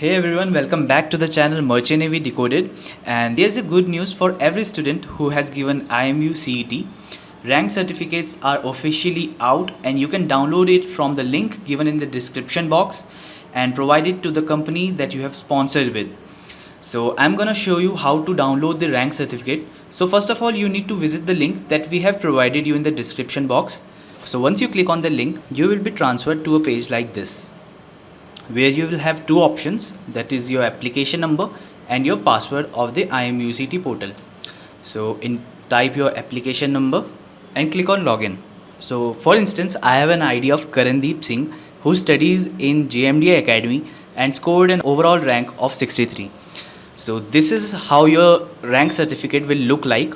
Hey everyone, welcome back to the channel Merchant Navy Decoded, and there's a good news for every student who has given IMU CET. Rank certificates are officially out and you can download it from the link given in the description box and provide it to the company that you have sponsored with. So I'm gonna show you how to download the rank certificate. So first of all, you need to visit the link that we have provided you in the description box. So once you click on the link, you will be transferred to a page like this, where you will have two options, that is your application number and your password of the IMUCET portal. So type your application number and click on login. So for instance, I have an ID of Karandeep Singh who studies in JMDA Academy and scored an overall rank of 63. So this is how your rank certificate will look like.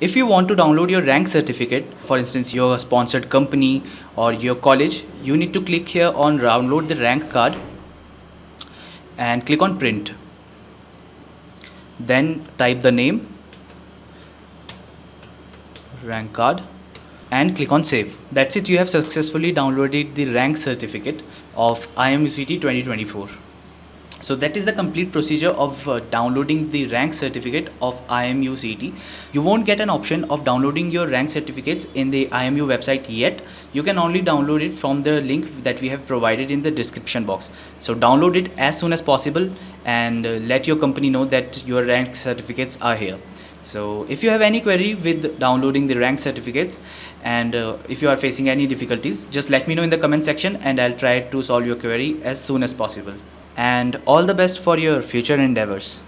If you want to download your rank certificate, for instance your sponsored company or your college, you need to click here on download the rank card and click on print. Then type the name, rank card, and click on save. That's it, you have successfully downloaded the rank certificate of IMUCET 2024. So that is the complete procedure of downloading the rank certificate of IMU CET. You won't get an option of downloading your rank certificates in the IMU website yet. You can only download it from the link that we have provided in the description box. So download it as soon as possible and let your company know that your rank certificates are here. So if you have any query with downloading the rank certificates and if you are facing any difficulties, just let me know in the comment section and I'll try to solve your query as soon as possible. And all the best for your future endeavors.